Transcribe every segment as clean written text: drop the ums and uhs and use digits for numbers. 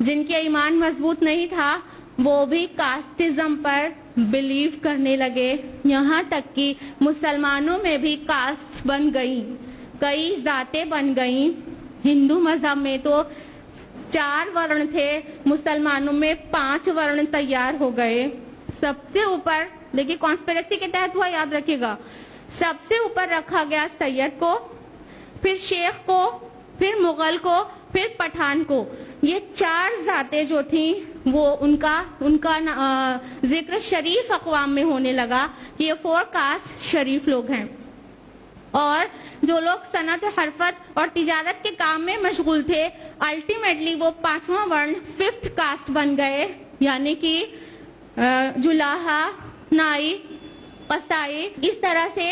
جن کے ایمان مضبوط نہیں تھا وہ بھی کاسٹزم پر بلیو کرنے لگے. یہاں تک کہ مسلمانوں میں بھی کاسٹ بن گئیں, کئی ذاتیں بن گئیں. ہندو مذہب میں تو 4 ورن تھے, مسلمانوں میں 5 ورن تیار ہو گئے. سب سے اوپر دیکھیے کانسپیریسی کے تحت ہوا, یاد رکھیے گا, سب سے اوپر رکھا گیا سید کو, پھر شیخ کو, پھر مغل کو, پھر پٹھان کو. یہ 4 ذاتیں جو تھیں وہ ان کا ذکر شریف اقوام میں ہونے لگا کہ یہ 4 کاسٹ شریف لوگ ہیں. اور جو لوگ صنعت حرفت اور تجارت کے کام میں مشغول تھے الٹیمیٹلی وہ 5واں ورن 5th کاسٹ بن گئے, یعنی کہ جلاحہ, نائی, قصائی. اس طرح سے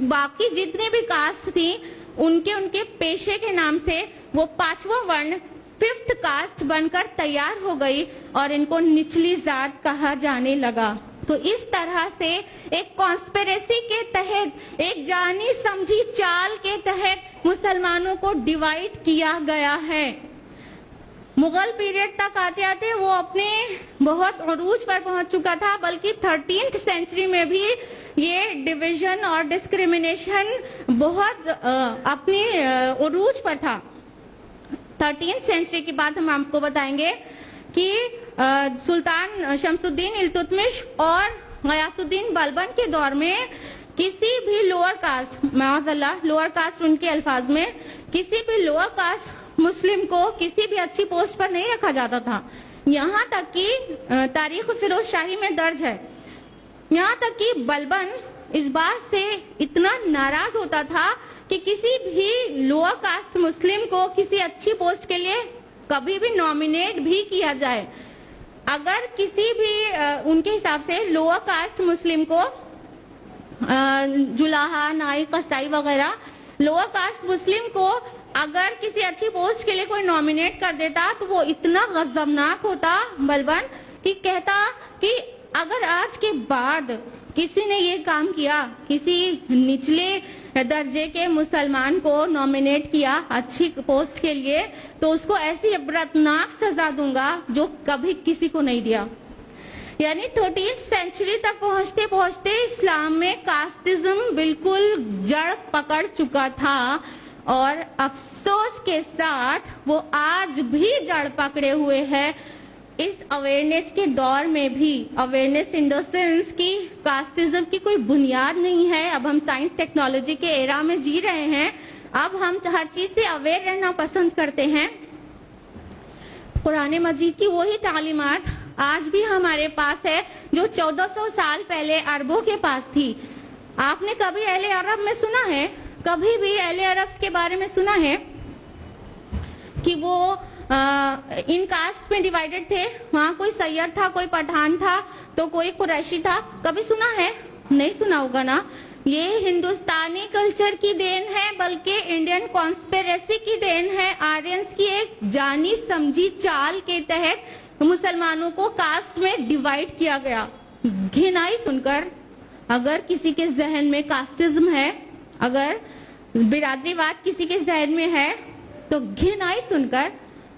باقی جتنے بھی کاسٹ تھیں ان کے پیشے کے نام سے وہ 5واں ورن 5th کاسٹ بن کر تیار ہو گئی اور ان کو نچلی ذات کہا جانے لگا. تو اس طرح سے ایک کانسپیریسی کے تحت, ایک جانی سمجھی چال کے تحت مسلمانوں کو ڈیوائیڈ کیا گیا ہے. مغل پیریڈ تک آتے آتے وہ اپنے بہت عروج پر پہنچ چکا تھا, بلکہ 13th سینچری میں بھی یہ ڈویژن اور ڈسکریمنیشن بہت اپنی عروج پر تھا. 13th سینچری کی بات ہم آپ کو بتائیں گے کہ سلطان شمس الدین التتمش اور غیاث الدین بلبن کے دور میں کسی بھی لوور کاسٹ, معاذ اللہ لوور کاسٹ ان کے الفاظ میں, کسی بھی لوور کاسٹ مسلم کو کسی بھی اچھی پوسٹ پر نہیں رکھا جاتا تھا. یہاں تک کہ تاریخ فیروز شاہی میں درج ہے, یہاں تک کہ بلبن اس بات سے اتنا ناراض ہوتا تھا کہ کسی بھی لوور کاسٹ مسلم کو کسی اچھی پوسٹ کے لیے کبھی بھی نامینیٹ بھی کیا جائے, اگر کسی بھی ان کے حساب سے لوور کاسٹ مسلم کو جلاحہ, نائی, قصائی وغیرہ, لوور کاسٹ مسلم کو اگر کسی اچھی پوسٹ کے لیے کوئی نامینیٹ کر دیتا تو وہ اتنا غضبناک ہوتا بلبن کہ کہتا کہ اگر آج کے بعد کسی نے یہ کام کیا, کسی نچلے درجے کے مسلمان کو نامینیٹ کیا اچھی پوسٹ کے لیے, تو اس کو ایسی عبرتناک سزا دوں گا جو کبھی کسی کو نہیں دیا. یعنی 13th سینچری تک پہنچتے پہنچتے اسلام میں کاسٹزم بالکل جڑ پکڑ چکا تھا, اور افسوس کے ساتھ وہ آج بھی جڑ پکڑے ہوئے ہے. اس اویئرنیس کے دور میں بھی, اویئرنیس ان دا سینس کی کاسٹزم کی کوئی بنیاد نہیں ہے. اب ہم سائنس ٹیکنالوجی کے ایرا میں جی رہے ہیں, اب ہم ہر چیز سے اویئر رہنا پسند کرتے ہیں. قرآن مجید کی وہی تعلیمات آج بھی ہمارے پاس ہے جو 1400 سال پہلے عربوں کے پاس تھی. آپ نے کبھی اہل عرب میں سنا ہے, کبھی بھی اہل عرب کے بارے میں سنا ہے کہ وہ ان کاسٹ میں ڈیوائیڈڈ تھے؟ وہاں کوئی سید تھا, کوئی پٹھان تھا, تو کوئی قریشی تھا, کبھی سنا ہے؟ نہیں سنا ہوگا نا. یہ ہندوستانی کلچر کی دین ہے, بلکہ انڈین کانسپیریسی کی دین ہے. آرینس کی ایک جانی سمجھی چال کے تحت مسلمانوں کو کاسٹ میں ڈیوائیڈ کیا گیا. گھنائی سن کر, اگر کسی کے ذہن میں کاسٹزم ہے, اگر برادری واد کسی کے ذہن میں ہے, تو گھنائی سن کر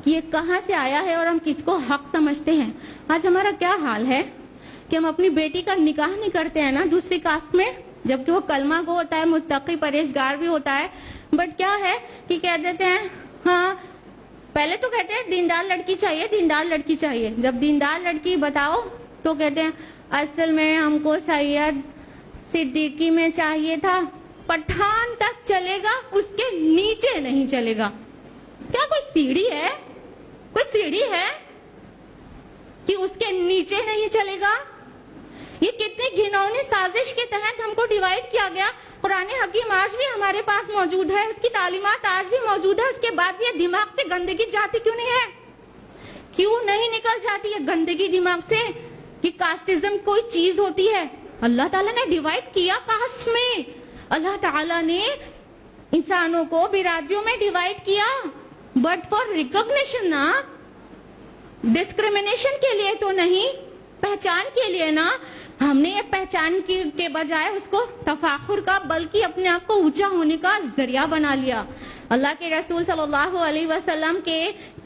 یہ کہاں سے آیا ہے اور ہم کس کو حق سمجھتے ہیں. آج ہمارا کیا حال ہے کہ ہم اپنی بیٹی کا نکاح نہیں کرتے ہیں نا دوسری کاسٹ میں, جبکہ وہ کلمہ گو ہوتا ہے, متقی پرہیزگار بھی ہوتا ہے, بٹ کیا ہے کہ کہہ دیتے ہیں ہاں, پہلے تو کہتے ہیں دیندار لڑکی چاہیے, دیندار لڑکی چاہیے. جب دیندار لڑکی بتاؤ تو کہتے ہیں اصل میں ہم کو سید صدیقی میں چاہیے تھا, پٹھان تک چلے گا, اس کے نیچے نہیں چلے گا. کیا کوئی سیڑھی ہے, کوئی سیڑھی ہے کہ اس کے نیچے نہیں چلے گا؟ یہ کتنی گھنونی سازش کے تحت ہم کو ڈیوائیڈ کیا گیا. قرآن حکیم آج بھی ہمارے پاس موجود ہے, اس کی تعلیمات آج بھی موجود ہے, اس کے بعد یہ دماغ سے گندگی جاتی کیوں نہیں ہے؟ کیوں نہیں نکل جاتی یہ گندگی دماغ سے کہ کاسٹزم کوئی چیز ہوتی ہے؟ اللہ تعالیٰ نے ڈیوائیڈ کیا کاسٹ میں, اللہ تعالیٰ نے انسانوں کو برادریوں میں ڈیوائیڈ کیا, بٹ فار ریکگنیشن نا, ڈسکریمنیشن کے لیے تو نہیں, پہچان کے لیے نا. ہم نے یہ پہچان کے بجائے اس کو تفاخر کا, بلکہ اپنے آپ کو اونچا ہونے کا ذریعہ بنا لیا. اللہ کے رسول صلی اللہ علیہ وسلم کے